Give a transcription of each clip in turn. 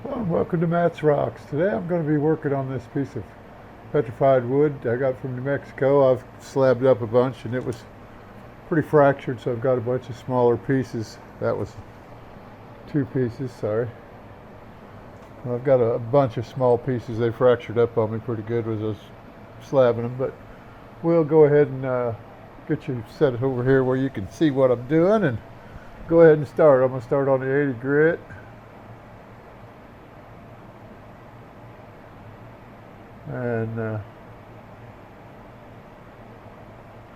Well, welcome to Matt's Rocks. Today I'm going to be working on this piece of petrified wood I got from New Mexico. I've slabbed up a bunch and it was pretty fractured, so I've got a bunch of smaller pieces. That was two pieces, sorry. Well, I've got a bunch of small pieces. They fractured up on me pretty good as I was slabbing them, but we'll go ahead and get you set over here where you can see what I'm doing and go ahead and start. I'm going to start on the 80 grit. And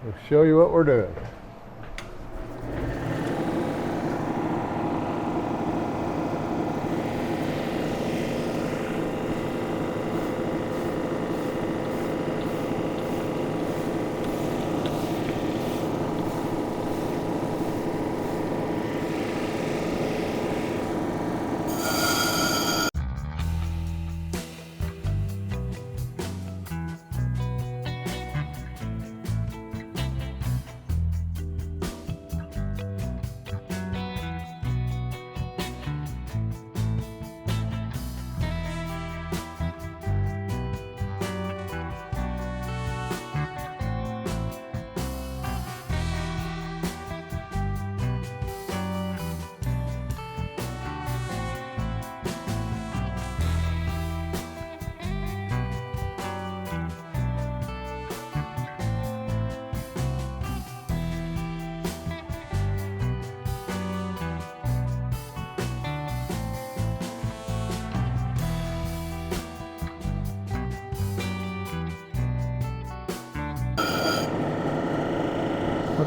we'll show you what we're doing.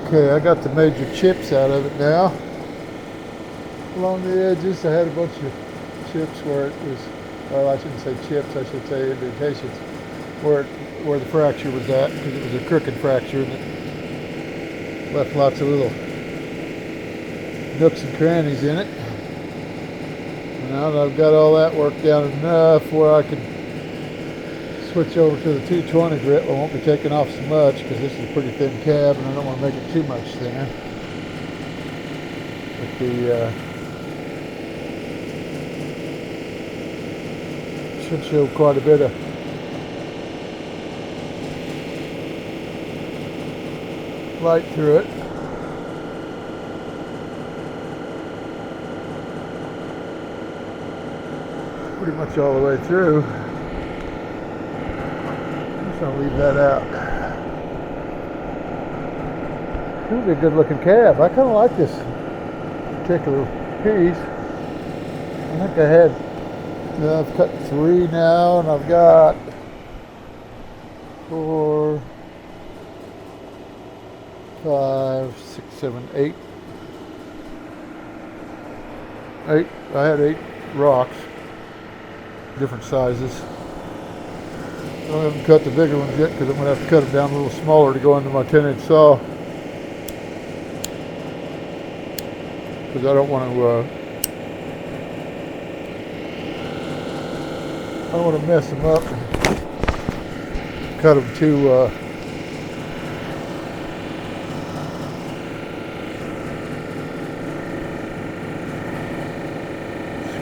Okay, I got the major chips out of it now. Along the edges, I had a bunch of chips where it was, well, I shouldn't say chips, I should say indentations, where the fracture was at, because it was a crooked fracture and it left lots of little nooks and crannies in it. And now that I've got all that worked down enough where I can switch over to the 220 grit, I won't be taking off so much because this is a pretty thin cab and I don't want to make it too much thinner. But the should show quite a bit of light through it. Pretty much all the way through. I'll leave that out. This is a good looking cab. I kind of like this particular piece. I think I've cut 3 now and I've got 4, 5, 6, 7, 8. I had 8 rocks, different sizes. I haven't cut the bigger ones yet because I'm going to have to cut them down a little smaller to go into my 10-inch saw. Because I don't want to mess them up and cut them too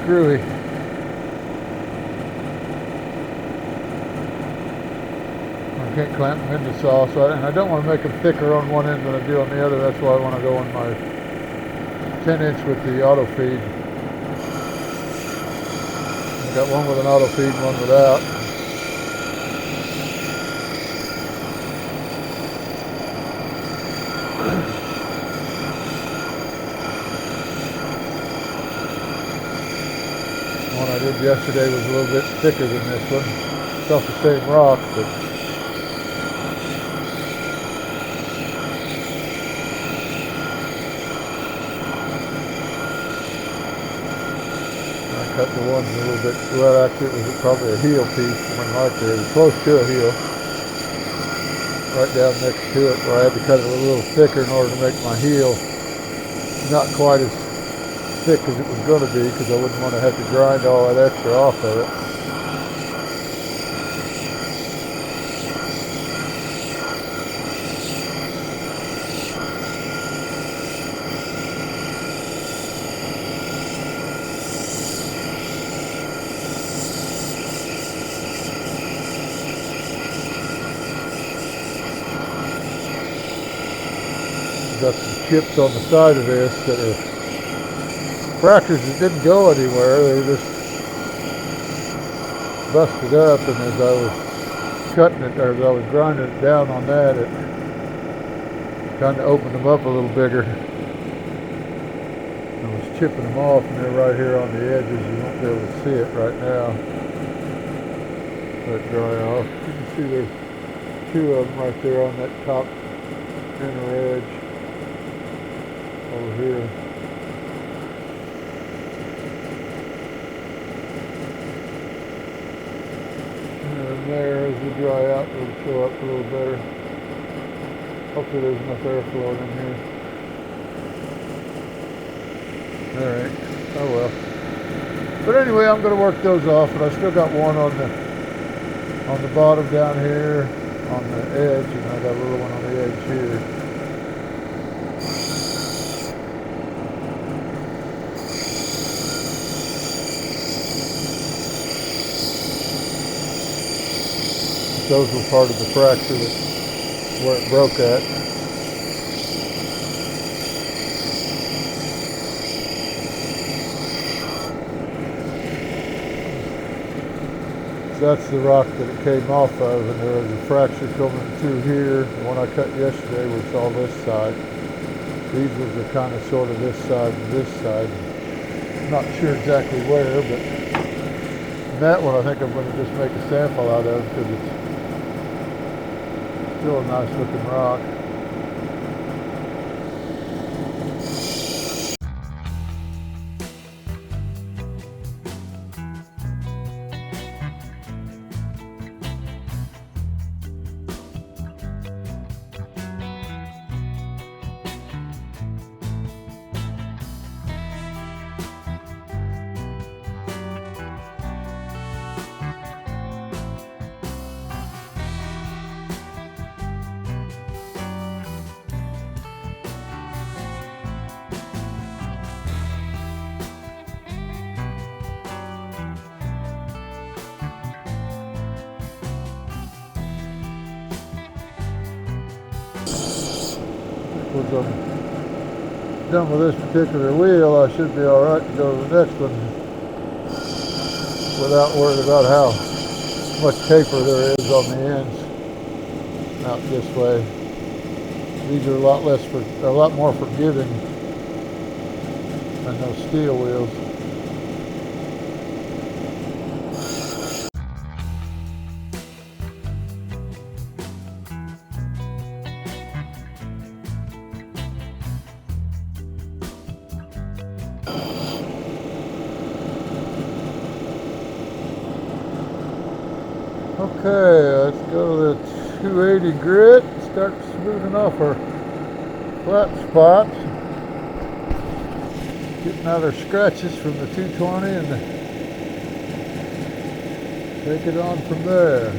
screwy. I can't clamp them in the saw, and I don't want to make them thicker on one end than I do on the other. That's why I want to go on my 10-inch with the auto feed. I've got one with an auto feed and one without. The one I did yesterday was a little bit thicker than this one. It's off the same rock, but cut the ones a little bit, well actually it was probably a heel piece, one right there, it was close to a heel, right down next to it where I had to cut it a little thicker in order to make my heel not quite as thick as it was going to be because I wouldn't want to have to grind all that extra off of it. got some chips on the side of this that are fractures that didn't go anywhere. They were just busted up, and as I was cutting it, or as I was grinding it down on that, it kind of opened them up a little bigger. I was chipping them off, and they're right here on the edges. You won't be able to see it right now. Let it dry off. You can see there's two of them right there on that top inner edge over here. And there, as we dry out, it'll show up a little better. Hopefully there's enough airflow in here. Alright, oh well. But anyway, I'm going to work those off, but I still got one on the bottom down here on the edge, and I got a little one on the edge here. Those were part of the fracture where it broke at. That's the rock that it came off of, and there was a fracture coming through here. The one I cut yesterday was all this side. These ones are kind of sort of this side and this side. I'm not sure exactly where, but that one I think I'm going to just make a sample out of because it's still a nice looking rock. Once I'm done with this particular wheel, I should be alright to go to the next one without worrying about how much taper there is on the ends out this way. These are a lot more forgiving than those steel wheels. Okay, let's go to the 280 grit, start smoothing off our flat spots, getting out our scratches from the 220 and take it on from there.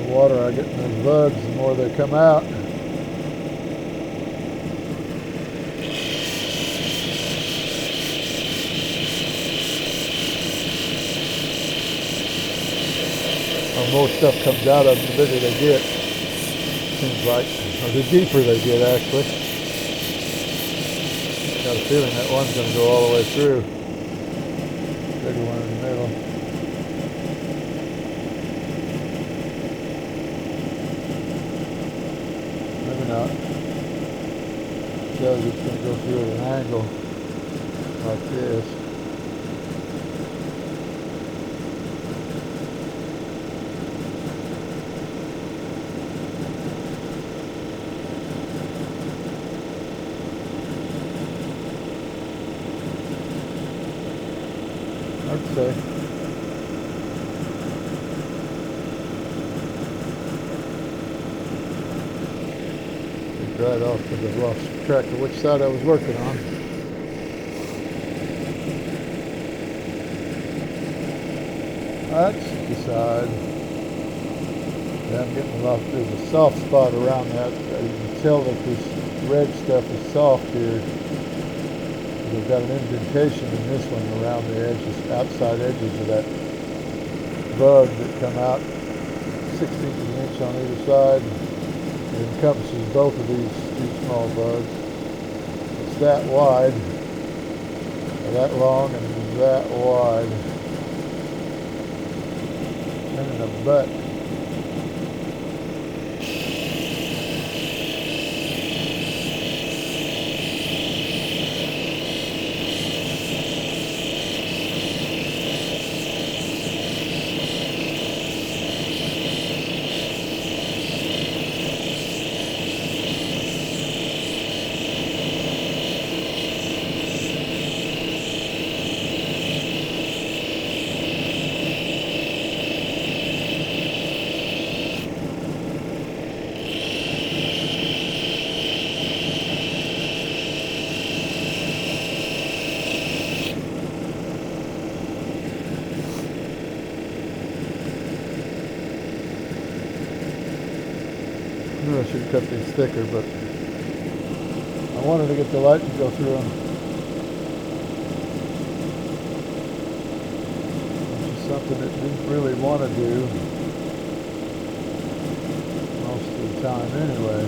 Water I get in those bugs, the more they come out. The more stuff comes out of them, the bigger they get. Seems like, or the deeper they get actually. Got a feeling that one's going to go all the way through. Bigger one in the middle. Maybe not. It shows it's going to go through at an angle. like this. I'd say. Right off because I've lost track of which side I was working on. That's the side. Yeah, I'm getting a lot. There's a soft spot around that. You can tell that this red stuff is soft here. They've got an indentation in this one around the edges, outside edges of that bug that come out 1/16 of an inch on either side. It encompasses both of these two small bugs. It's that wide, or that long, and that wide. And in a butt. I should have cut these thicker, but I wanted to get the light to go through them. Which is something it didn't really want to do most of the time anyway.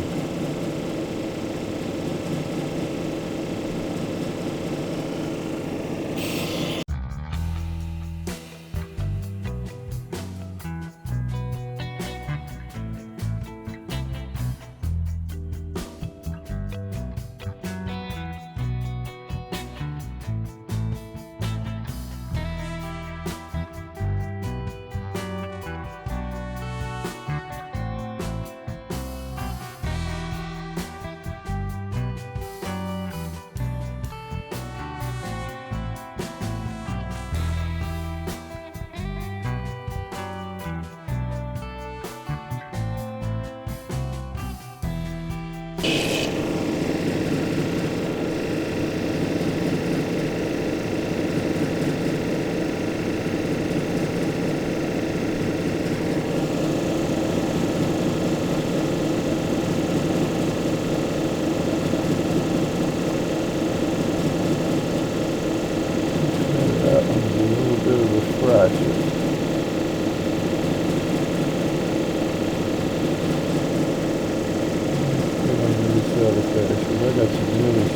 I got some really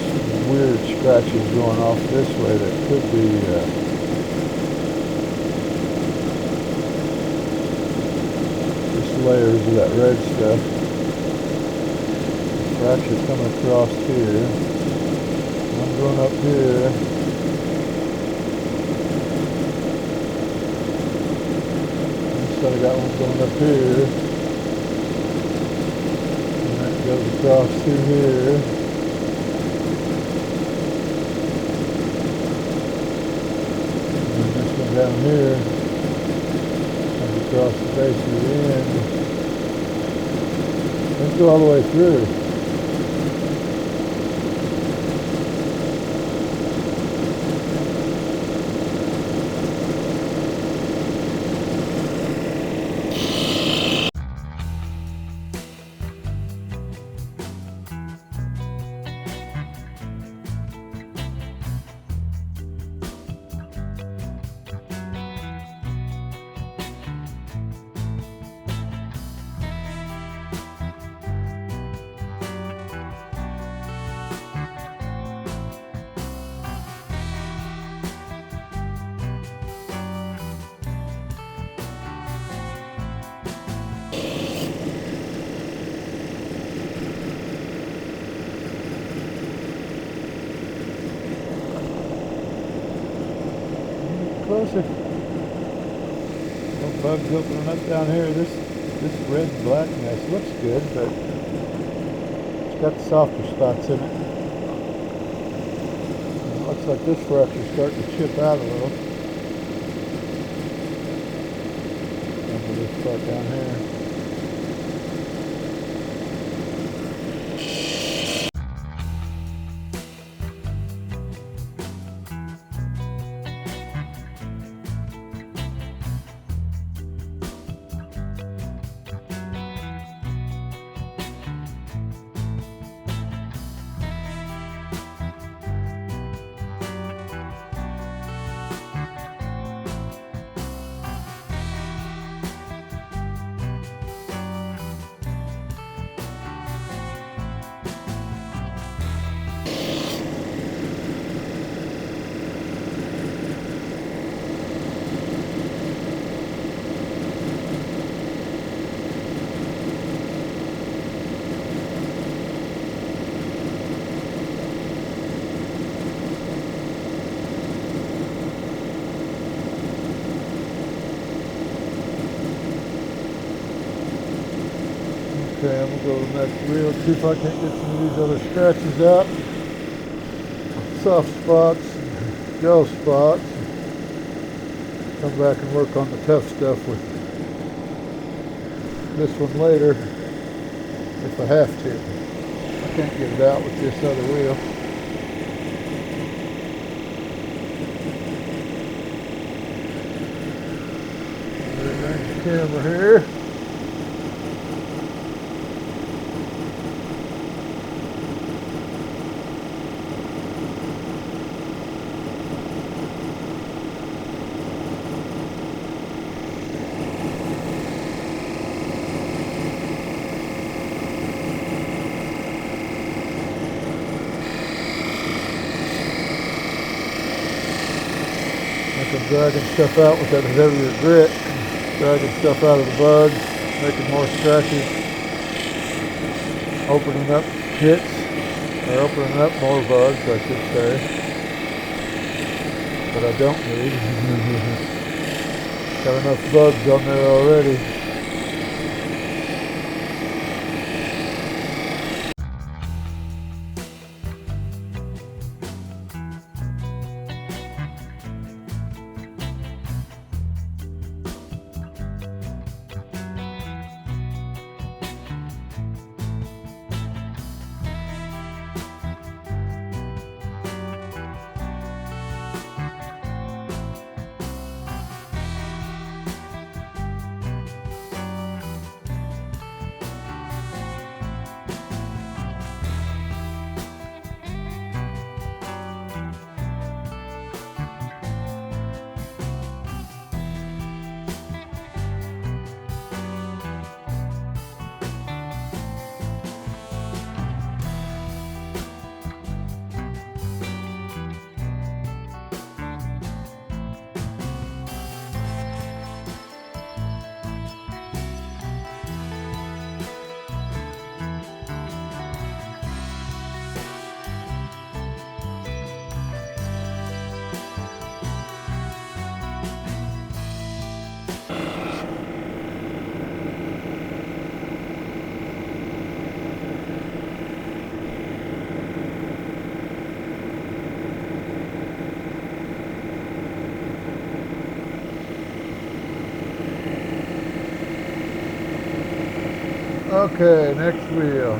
weird scratches going off this way that could be just layers of that red stuff. Fracture coming across here. One going up here. Instead I got one going up here. And that goes across through here. Down here, comes across the base of the end. Let's go all the way through. closer. No bugs opening up down here. This red and black nest looks good, but it's got the softer spots in it. And it looks like this fracture's starting to chip out a little. Over this part down here. Okay, I'm gonna go to the next reel, see if I can't get some of these other scratches out. Soft spots, gel spots. Come back and work on the tough stuff with this one later, if I have to. I can't get it out with this other reel. There's the camera here. I'm dragging stuff out with that heavier grit, dragging stuff out of the bugs, making more scratches, opening up hits, or opening up more bugs, I should say, but I don't need. Got enough bugs on there already. Okay, next wheel.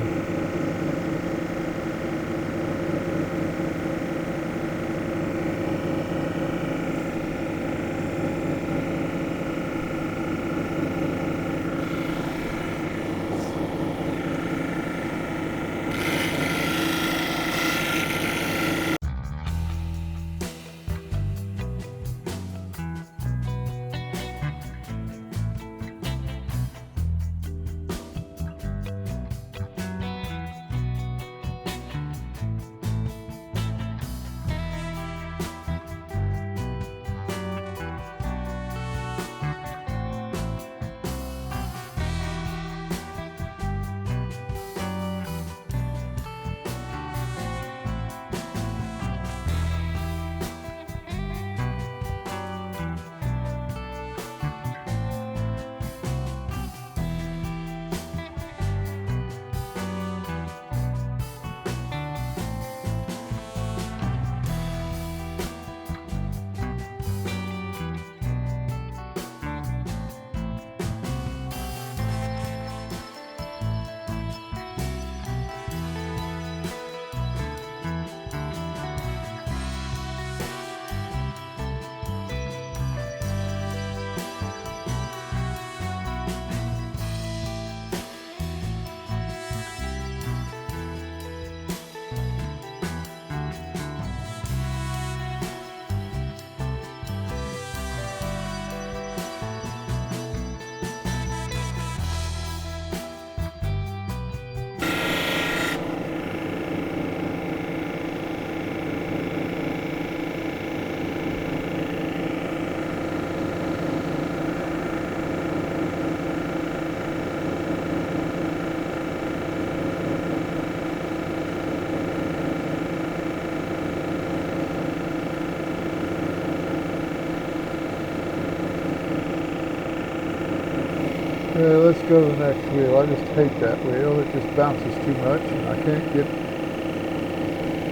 Let's go to the next wheel. I just hate that wheel. It just bounces too much and I can't get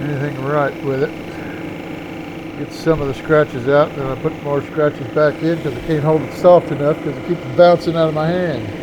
anything right with it. Get some of the scratches out, and then I put more scratches back in because I can't hold it soft enough because it keeps bouncing out of my hand.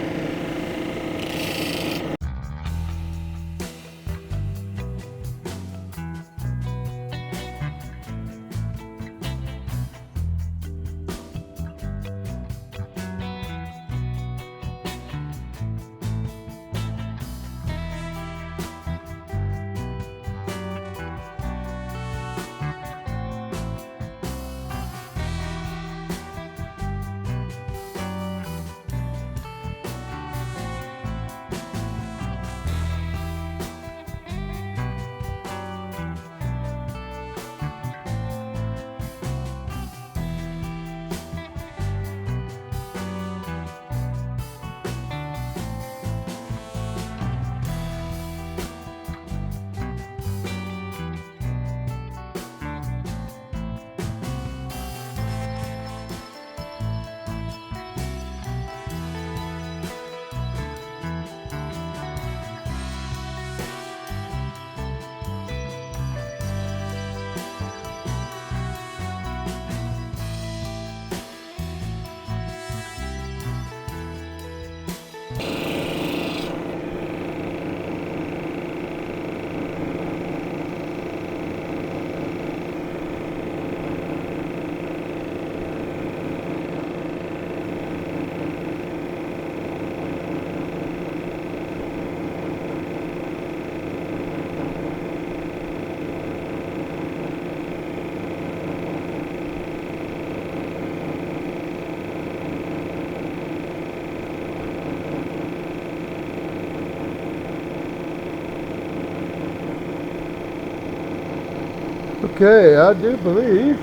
Okay, I do believe.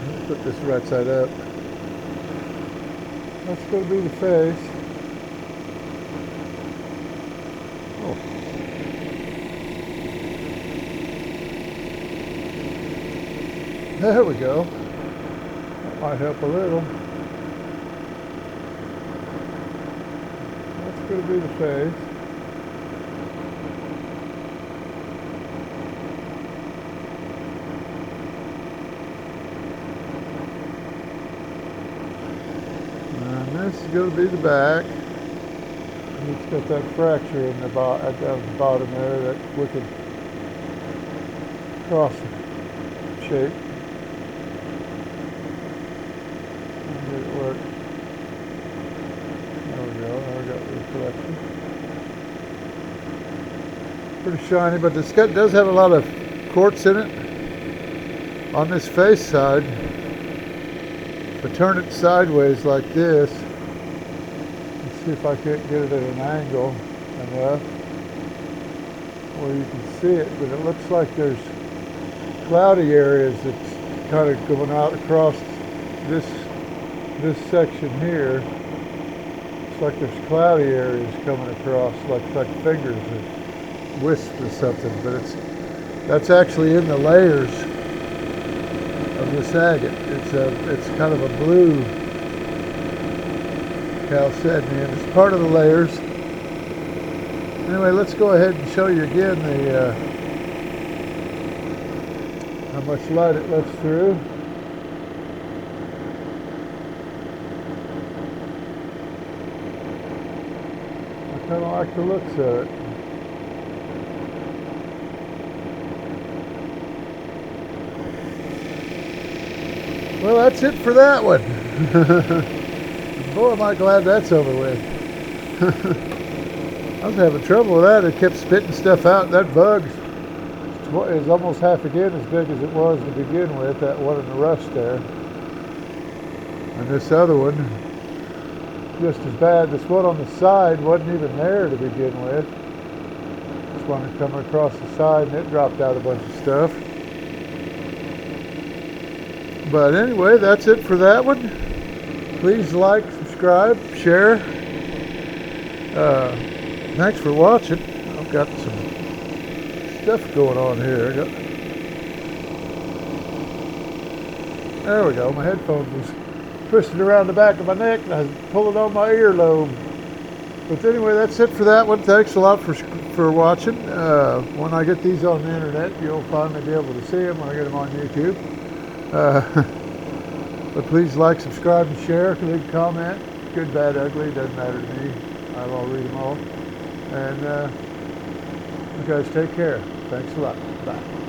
Let's put this right side up. That's going to be the face. Oh. There we go. That might help a little. That's going to be the face. This is going to be the back. And it's got that fracture in the down at the bottom there, that wicked cross shape. Did it work? There we go. Now we got the reflection. Pretty shiny, but this does have a lot of quartz in it on this face side. If I turn it sideways like this, let's see if I can't get it at an angle enough where you can see it, but it looks like there's cloudy areas that's kind of going out across this section here. It's like there's cloudy areas coming across, like fingers or wisps or something, but that's actually in the layers of this agate. It's kind of a blue chalcedony, and it's part of the layers. Anyway, let's go ahead and show you again how much light it lets through. I kind of like the looks of it. Well, that's it for that one. Boy, am I glad that's over with. I was having trouble with that. It kept spitting stuff out. That bug is almost half again as big as it was to begin with, that one in the rust there. And this other one, just as bad. This one on the side wasn't even there to begin with. This one had come across the side and it dropped out a bunch of stuff. But anyway, that's it for that one. Please like, subscribe, share. Thanks for watching. I've got some stuff going on here. There we go. My headphones was twisted around the back of my neck and I was pulling on my earlobe. But anyway, that's it for that one. Thanks a lot for watching. When I get these on the internet, you'll finally be able to see them when I get them on YouTube. But please like, subscribe, and share. Leave a comment. Good, bad, ugly, doesn't matter to me. I'll read them all. And you guys take care. Thanks a lot. Bye.